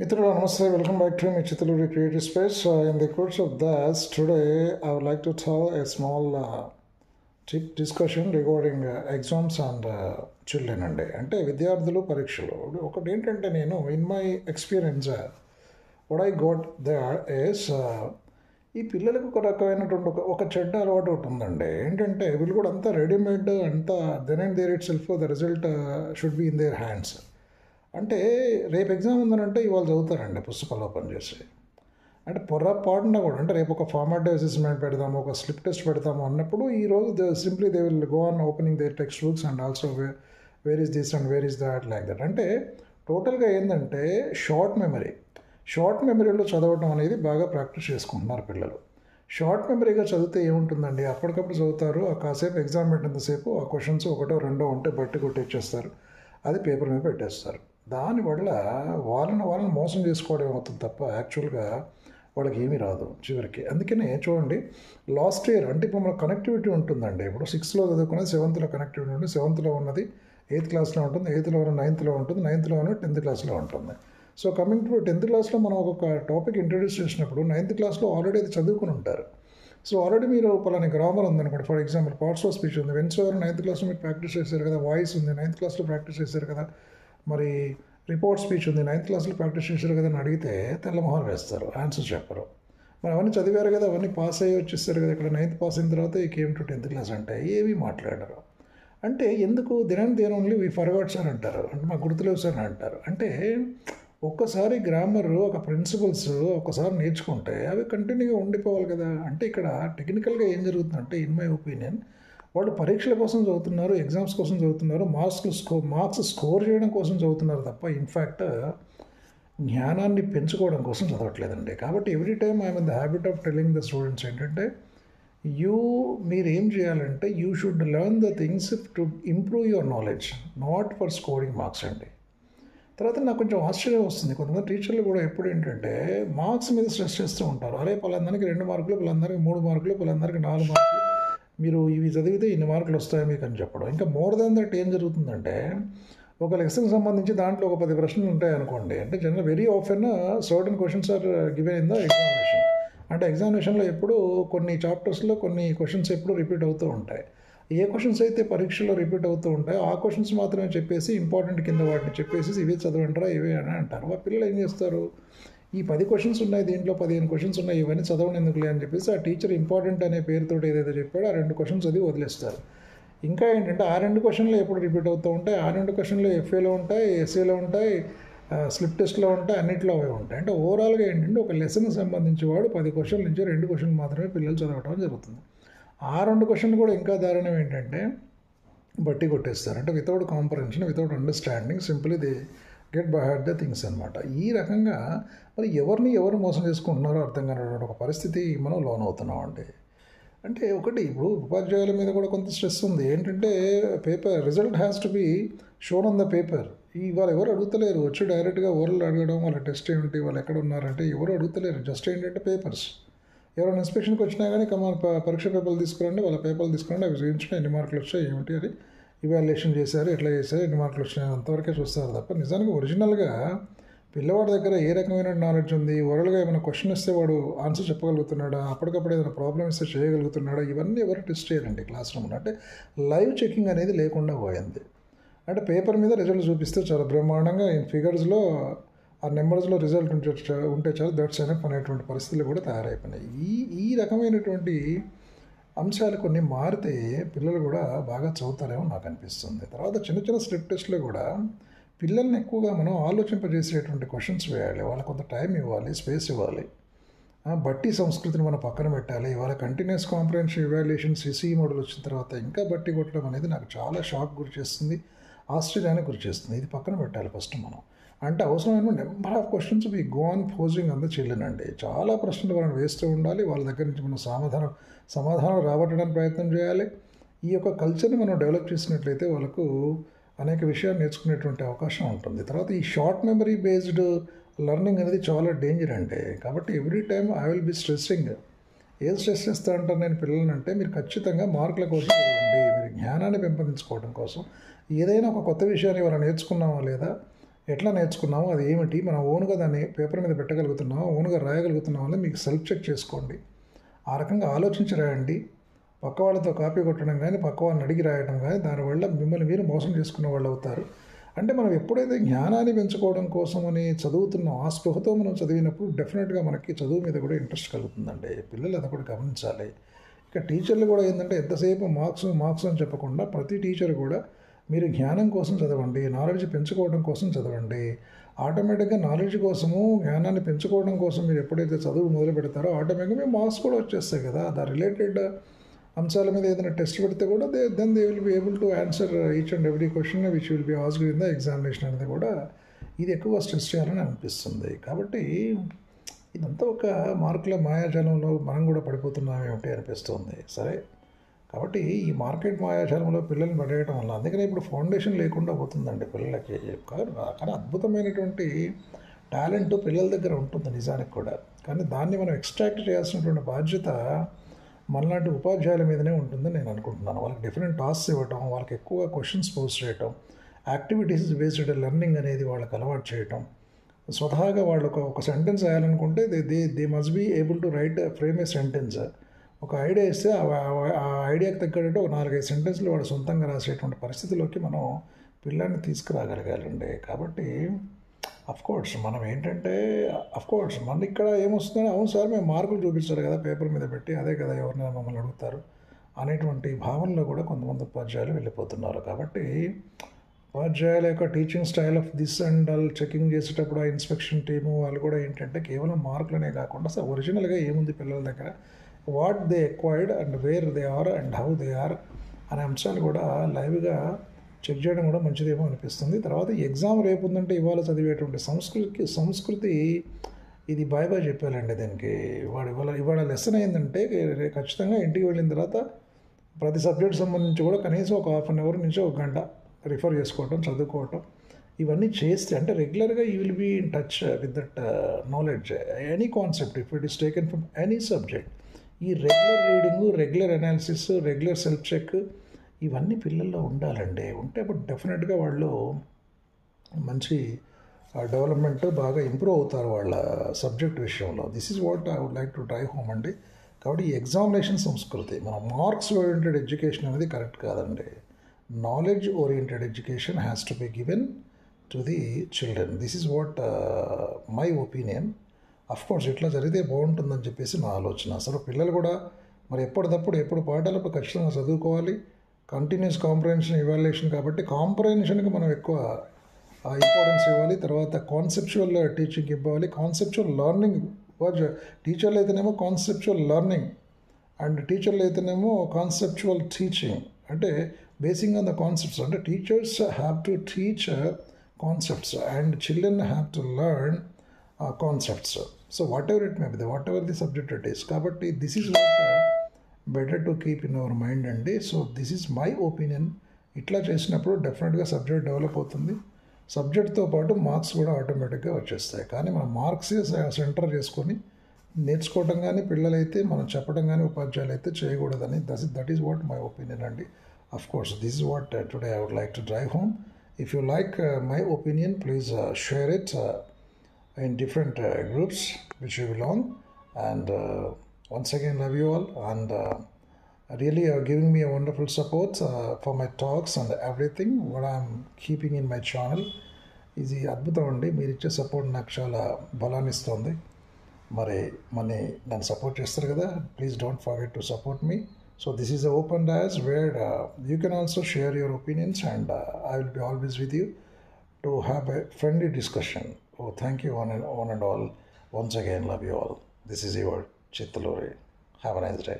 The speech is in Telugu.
Mithila, Namaste. Welcome back to my Chittaluri Creative Space. In the course of this, today I would like to tell a small tip discussion regarding exams and children అంటే విద్యార్థులు పరీక్షలు ఒకటి ఏంటంటే నేను in my experience what I got there is ఈ పిల్లలకు ఒక రకమైనటువంటి ఒక చెడ్డ అలవాటు ఒకటి ఉందండి. ఏంటంటే వీళ్ళు కూడా అంతా రెడీమేడ్ అంతా then and there itself the result should be in their hands. అంటే రేపు ఎగ్జామ్ ఉందనంటే ఇవాళ చదువుతారండి పుస్తకాలు ఓపెన్ చేసి. అంటే పొరపాటున కూడా అంటే రేపు ఒక ఫార్మాటివ్ అసెస్మెంట్ పెడదాము, ఒక స్లిప్ టెస్ట్ పెడతాము అన్నప్పుడు ఈరోజు simply they will go on opening their text books and also where is this and where is that like that. అంటే టోటల్గా ఏంటంటే షార్ట్ మెమరీలో చదవడం అనేది బాగా ప్రాక్టీస్ చేసుకుంటున్నారు పిల్లలు. షార్ట్ మెమరీగా చదివితే ఏముంటుందండి, అప్పటికప్పుడు చదువుతారు. ఆ కాసేపు ఎగ్జామ్ పెట్టినంతసేపు ఆ క్వశ్చన్స్ ఒకటో రెండో ఉంటే బట్టి కొట్టేచ్చేస్తారు, అది పేపర్ మీద పెట్టేస్తారు. దానివల్ల వాళ్ళని మోసం చేసుకోవడం అవుతుంది తప్ప యాక్చువల్గా వాళ్ళకి ఏమీ రాదు చివరికి. అందుకనే చూడండి, లాస్ట్ ఇయర్ అంటే ఇప్పుడు మన కనెక్టివిటీ ఉంటుందండి. ఇప్పుడు 6లో చదువుకున్నది 7th కనెక్టివిటీ ఉంటుంది, 7th ఉన్నది 8th క్లాస్లో ఉంటుంది, 8th ఉన్న 9th ఉంటుంది, 9th ఉన్న 10th క్లాస్లో ఉంటుంది. సో కమింగ్ టు 10th క్లాస్లో మనం ఒక టాపిక్ ఇంట్రడ్యూస్ చేసినప్పుడు 9th క్లాస్లో ఆల్రెడీ అది చదువుకుని ఉంటారు. సో ఆల్రెడీ మీరు పలాని గ్రామర్ ఉందనుకోండి, for example parts of speech ఉంది, వెన్స్ ఎవరు 9th క్లాస్లో మీరు ప్రాక్టీస్ చేశారు కదా, వాయిస్ ఉంది 9th క్లాస్లో ప్రాక్టీస్ చేశారు కదా, మరి రిపోర్ట్ స్పీచ్ ఉంది 9th క్లాస్లో ప్రాక్టీస్ చేశారు కదా అని అడిగితే తెల్లమొహం వేస్తారు, ఆన్సర్ చెప్పరు. మరి అవన్నీ చదివారు కదా, అవన్నీ పాస్ అయ్యి వచ్చేస్తారు కదా, ఇక్కడ 9th పాస్ అయిన తర్వాత ఈ కేమ్ టు 10th క్లాస్ అంటే ఏమీ మాట్లాడరు. అంటే ఎందుకు ఓన్లీ వీ ఫర్గాట్ సార్ అంటారు, అంటే మాకు గుర్తులేవు సార్ అని అంటారు. అంటే ఒక్కసారి గ్రామర్ ఒక ప్రిన్సిపల్స్ ఒకసారి నేర్చుకుంటే అవి కంటిన్యూగా ఉండిపోవాలి కదా. అంటే ఇక్కడ టెక్నికల్గా ఏం జరుగుతుందంటే ఇన్ మై ఒపీనియన్ వాళ్ళు పరీక్షల కోసం చదువుతున్నారు, ఎగ్జామ్స్ కోసం చదువుతున్నారు, మార్క్స్ స్కోర్ చేయడం కోసం చదువుతున్నారు తప్ప ఇన్ఫ్యాక్ట్ జ్ఞానాన్ని పెంచుకోవడం కోసం చదవట్లేదండి. కాబట్టి every time I'm in the habit of telling the students ఏంటంటే మీరు ఏం చేయాలంటే you should learn the things to improve your knowledge, not for scoring marks అండి. తర్వాత నాకు కొంచెం ఆశ్చర్యం వస్తుంది, కొంతమంది టీచర్లు కూడా ఎప్పుడు ఏంటంటే మార్క్స్ మీద స్ట్రెస్ చేస్తూ ఉంటారు. అరే పలాందరికి 2 మార్కులు, పలాందరికి 3 మార్కులు, పలాందరికి 4 మార్కులు, మీరు ఇవి చదివితే ఇన్ని మార్కులు వస్తాయి మీకు అని చెప్పడం. ఇంకా మోర్ దాన్ దట్ ఏం జరుగుతుందంటే ఒక లెసన్కి సంబంధించి దాంట్లో ఒక 10 ప్రశ్నలు ఉంటాయి అనుకోండి. అంటే general very often certain questions are given in the examination. అంటే ఎగ్జామినేషన్లో ఎప్పుడు కొన్ని చాప్టర్స్లో కొన్ని క్వశ్చన్స్ ఎప్పుడు రిపీట్ అవుతూ ఉంటాయి. ఏ క్వశ్చన్స్ అయితే పరీక్షలో రిపీట్ అవుతూ ఉంటాయో ఆ క్వశ్చన్స్ మాత్రమే చెప్పేసి ఇంపార్టెంట్ కింద వాటిని చెప్పేసి ఇవే చదవంటారా ఇవే అని అంటారు. మా పిల్లలు ఏం చేస్తారు, ఈ 10 క్వశ్చన్స్ ఉన్నాయి, దీంట్లో 15 క్వశ్చన్స్ ఉన్నాయి, ఇవన్నీ చదవడం ఎందుకులే అని చెప్పేసి ఆ టీచర్ ఇంపార్టెంట్ అనే పేరుతో ఏదైతే చెప్పాడో ఆ 2 క్వశ్చన్స్ అది వదిలేస్తారు. ఇంకా ఏంటంటే ఆ 2 క్వశ్చన్లు ఎప్పుడు రిపీట్ అవుతూ ఉంటాయి, ఆ 2 క్వశ్చన్లు ఎఫ్ఏలో ఉంటాయి, ఎస్ఏలో ఉంటాయి, స్లిప్ టెస్ట్లో ఉంటాయి, అన్నింటిలో అవే ఉంటాయి. అంటే ఓవరాల్గా ఏంటంటే ఒక లెసన్కి సంబంధించి వాడు 10 క్వశ్చన్ల నుంచి 2 క్వశ్చన్లు మాత్రమే పిల్లలు చదవడం జరుగుతుంది. ఆ 2 క్వశ్చన్లు కూడా ఇంకా దారుణం ఏంటంటే బట్టి కొట్టేస్తారు. అంటే without comprehension, without understanding, simply they get by heart the things అనమాట. ఈ రకంగా మరి ఎవరు మోసం చేసుకుంటున్నారో అర్థం కానటువంటి ఒక పరిస్థితి మనం లోన్ అవుతున్నాం అండి. అంటే ఒకటి ఇప్పుడు ఉపాధ్యాయుల మీద కూడా కొంత స్ట్రెస్ ఉంది. ఏంటంటే paper result has to be shown on the paper. వాళ్ళు ఎవరు అడుగుతలేరు, వచ్చి డైరెక్ట్గా ఓరల్ అడగడం, వాళ్ళ టెస్ట్ ఏమిటి, వాళ్ళు ఎక్కడ ఉన్నారంటే ఎవరు అడుగుతలేరు. జస్ట్ ఏంటంటే పేపర్స్ ఎవరైనా ఇన్స్పెక్షన్కి వచ్చినా కానీ పరీక్ష పేపర్లు తీసుకురండి, వాళ్ళ పేపర్లు తీసుకురండి, అవి చూపించడం ఎన్ని మార్కులు వచ్చాయి ఏమిటి అని ఇవాల్యుయేషన్ చేశారు, ఎట్లా చేశారు, ఎన్ని మార్కులు వచ్చినాయి అంతవరకే చూస్తారు తప్ప నిజానికి ఒరిజినల్గా పిల్లవాడి దగ్గర ఏ రకమైన నాలెడ్జ్ ఉంది, ఓరల్గా ఏమైనా క్వశ్చన్ ఇస్తే వాడు ఆన్సర్ చెప్పగలుగుతున్నాడా, అప్పటికప్పుడు ఏదైనా ప్రాబ్లమ్ ఇస్తే చేయగలుగుతున్నాడా, ఇవన్నీ ఎవరు టెస్ట్ చేయాలండి క్లాస్ రూమ్లో. అంటే లైవ్ చెకింగ్ అనేది లేకుండా పోయింది. అంటే పేపర్ మీద రిజల్ట్ చూపిస్తే చాలా బ్రహ్మాండంగా ఫిగర్స్లో ఆ నెంబర్స్లో రిజల్ట్ ఉంటే చాలు దట్స్ ఎనఫ్ అనేటువంటి పరిస్థితులు కూడా తయారైపోయినాయి. ఈ రకమైనటువంటి అంశాలు కొన్ని మారితే పిల్లలు కూడా బాగా చదువుతారేమో నాకు అనిపిస్తుంది. తర్వాత చిన్న స్లిప్ టెస్ట్లో కూడా పిల్లల్ని ఎక్కువగా మనం ఆలోచింపజేసేటువంటి క్వశ్చన్స్ వేయాలి, వాళ్ళకి కొంత టైం ఇవ్వాలి, స్పేస్ ఇవ్వాలి. బట్టి సంస్కృతిని మనం పక్కన పెట్టాలి. వాళ్ళ continuous comprehension evaluation CCE model వచ్చిన తర్వాత ఇంకా బట్టి కొట్టడం అనేది నాకు చాలా షాక్ గురి చేస్తుంది, ఆశ్చర్యానికి గురి చేస్తుంది. ఇది పక్కన పెట్టాలి ఫస్ట్ మనం. అంటే అవసరమైన number of questions we go on posing అంద చిల్డ్రన్ అండి. చాలా ప్రశ్నలు వాళ్ళని వేస్తూ ఉండాలి, వాళ్ళ దగ్గర నుంచి మనం సమాధానం రాబట్టడానికి ప్రయత్నం చేయాలి. ఈ యొక్క కల్చర్ని మనం డెవలప్ చేసినట్లయితే వాళ్ళకు అనేక విషయాలు నేర్చుకునేటువంటి అవకాశం ఉంటుంది. తర్వాత ఈ షార్ట్ మెమరీ బేస్డ్ లెర్నింగ్ అనేది చాలా డేంజర్ అండి. కాబట్టి every time I will be stressing. ఏం స్ట్రెస్ చేస్తూ ఉంటాను నేను పిల్లలని అంటే, మీరు ఖచ్చితంగా మార్కుల కోసం చదవండి, మీరు జ్ఞానాన్ని పెంపొందించుకోవడం కోసం ఏదైనా ఒక కొత్త విషయాన్ని వాళ్ళు నేర్చుకున్నామా లేదా, ఎట్లా నేర్చుకున్నామో అది ఏమిటి, మనం ఓన్గా దాన్ని పేపర్ మీద పెట్టగలుగుతున్నామో, ఓన్గా రాయగలుగుతున్నామో అని మీకు సెల్ఫ్ చెక్ చేసుకోండి. ఆ రకంగా ఆలోచించి రాయండి. పక్క వాళ్ళతో కాపీ కొట్టడం కానీ, పక్క వాళ్ళని అడిగి రాయడం కానీ, దానివల్ల మిమ్మల్ని మీరు మోసం చేసుకున్న వాళ్ళు అవుతారు. అంటే మనం ఎప్పుడైతే జ్ఞానాన్ని పెంచుకోవడం కోసమని చదువుతున్నాం, ఆ స్పృహతో మనం చదివినప్పుడు డెఫినెట్గా మనకి చదువు మీద కూడా ఇంట్రెస్ట్ కలుగుతుందండి. పిల్లలు అది కూడా గమనించాలి. ఇక టీచర్లు కూడా ఏంటంటే ఎంతసేపు మార్క్స్ అని చెప్పకుండా ప్రతి టీచర్ కూడా మీరు జ్ఞానం కోసం చదవండి, నాలెడ్జ్ పెంచుకోవడం కోసం చదవండి. ఆటోమేటిక్గా నాలెడ్జ్ కోసము, జ్ఞానాన్ని పెంచుకోవడం కోసం మీరు ఎప్పుడైతే చదువు మొదలు పెడతారో ఆటోమేటిక్గా మీ మార్క్స్ కూడా వచ్చేస్తాయి కదా. దా రిలేటెడ్ అంశాల మీద ఏదైనా టెస్ట్ పెడితే కూడా then they will be able to answer each and every question which will be asked in the examination అనేది కూడా ఇది ఎక్కువ స్ట్రెస్ చేయాలని అనిపిస్తుంది. కాబట్టి ఇదంతా ఒక మార్కుల మాయాజాలంలో మనం కూడా పడిపోతున్నాం ఏమిటి అనిపిస్తుంది. సరే, కాబట్టి ఈ మార్కెట్ మాయాజాలంలో పిల్లల్ని పడేయడం వల్ల అందుకనే ఇప్పుడు ఫౌండేషన్ లేకుండా పోతుందండి పిల్లలకి. కానీ అద్భుతమైనటువంటి టాలెంట్ పిల్లల దగ్గర ఉంటుంది నిజానికి కూడా. కానీ దాన్ని మనం ఎక్స్ట్రాక్ట్ చేయాల్సినటువంటి బాధ్యత మనలాంటి ఉపాధ్యాయుల మీదనే ఉంటుందని నేను అనుకుంటున్నాను. వాళ్ళకి డిఫరెంట్ టాస్క్స్ ఇవ్వటం, వాళ్ళకి ఎక్కువ క్వశ్చన్స్ పోస్ట్ చేయటం, యాక్టివిటీస్ బేస్డ్ లెర్నింగ్ అనేది వాళ్ళకి అలవాటు చేయటం. స్వతహాగా వాళ్ళు ఒక సెంటెన్స్ రాయాలనుకుంటే they must be able to write frame a sentence. ఒక ఐడియా ఇస్తే ఆ ఐడియాకి తగ్గట్టు ఒక 4-5 సెంటెన్స్లు వాడు సొంతంగా రాసేటువంటి పరిస్థితిలోకి మనం పిల్లల్ని తీసుకురాగలగాలండి. కాబట్టి అఫ్కోర్స్ మనం ఏంటంటే మన ఇక్కడ ఏమొస్తుందని, అవును సార్ మేము మార్కులు చూపించాలి కదా పేపర్ మీద పెట్టి, అదే కదా ఎవరినైనా మమ్మల్ని అడుగుతారు అనేటువంటి భావనలో కూడా కొంతమంది ఉపాధ్యాయులు వెళ్ళిపోతున్నారు. కాబట్టి ఉపాధ్యాయుల యొక్క teaching style of this and all checking చేసేటప్పుడు ఆ ఇన్స్పెక్షన్ టీము వాళ్ళు కూడా ఏంటంటే కేవలం మార్కులనే కాకుండా అసలు ఒరిజినల్గా ఏముంది పిల్లల దగ్గర, what they acquired and where they are and how they are అనే అంశాలు కూడా లైవ్గా చెక్ చేయడం కూడా మంచిదేమో అనిపిస్తుంది. తర్వాత ఈ ఎగ్జామ్ రేపు ఉందంటే ఇవాళ చదివేటువంటి సంస్కృతి ఇది బాయ్ చెప్పాలండి దీనికి. ఇవాళ లెసన్ ఏంటంటే ఖచ్చితంగా ఇంటికి వెళ్ళిన తర్వాత ప్రతి సబ్జెక్ట్ సంబంధించి కూడా కనీసం ఒక హాఫ్ అన్ అవర్ నుంచి ఒక గంట రిఫర్ చేసుకోవటం, చదువుకోవటం, ఇవన్నీ చేస్తే అంటే రెగ్యులర్గా you will be in touch with that knowledge, any concept if it is taken from any subject. ఈ regular reading, regular analysis, regular self check ఇవన్నీ పిల్లల్లో ఉండాలండి. ఉంటే అప్పుడు డెఫినెట్గా వాళ్ళు మంచి డెవలప్మెంట్ బాగా ఇంప్రూవ్ అవుతారు వాళ్ళ సబ్జెక్ట్ విషయంలో. This is what I would like to drive home అండి. కాబట్టి ఈ ఎగ్జామినేషన్ సంస్కృతి, మన మార్క్స్ ఓరియంటెడ్ ఎడ్యుకేషన్ అనేది కరెక్ట్ కాదండి. Knowledge oriented education has to be given to the children. This is what my opinion. Of course ఇట్లా జరిగితే బాగుంటుందని చెప్పేసి నా ఆలోచన. అసలు పిల్లలు కూడా మరి ఎప్పుడు పాఠాలప్పుడు ఖచ్చితంగా చదువుకోవాలి. కంటిన్యూస్ కాంప్రహెన్షన్ ఇవాల్యుయేషన్ కాబట్టి కాంప్రహెన్షన్కి మనం ఎక్కువ ఇంపార్టెన్స్ ఇవ్వాలి. తర్వాత కాన్సెప్చువల్ టీచింగ్ ఇవ్వాలి. కాన్సెప్చువల్ లెర్నింగ్, టీచర్లు అయితేనేమో కాన్సెప్చువల్ లెర్నింగ్ అండ్ టీచర్లు అయితేనేమో కాన్సెప్చువల్ టీచింగ్. అంటే బేసింగ్ ఆన్ ద కాన్సెప్ట్స్, అంటే teachers have to teach concepts and children have to learn concepts. So whatever it may be, whatever the subject it is. కాబట్టి this is what better to keep in our mind అండి. So this is my opinion. ఇట్లా చేసినప్పుడు డెఫినెట్గా సబ్జెక్ట్ డెవలప్ అవుతుంది. సబ్జెక్ట్తో పాటు మార్క్స్ కూడా ఆటోమేటిక్గా వచ్చేస్తాయి. కానీ మనం మార్క్స్ సెంటర్ చేసుకొని నేర్చుకోవటం కానీ పిల్లలైతే మనం చెప్పడం కానీ ఉపాధ్యాయులు అయితే చేయకూడదని that is what my opinion అండి. Of course this is what today I would like to drive home. If you like my opinion please share it in different groups which you belong, and once again love you all, and really are giving me a wonderful support for my talks and everything what I'm keeping in my channel. ఇది అద్భుతం అండి. మీరు ఇచ్చే సపోర్ట్ నాకు చాలా బలాన్ని ఇస్తుంది. మరి నన్ను సపోర్ట్ చేస్తారు కదా, please don't forget to support me. So this is a open dais where you can also share your opinions and I will be always with you to have a friendly discussion. Oh, thank you one and all. Once again, love you all. This is your Chittaluri. Have a nice day.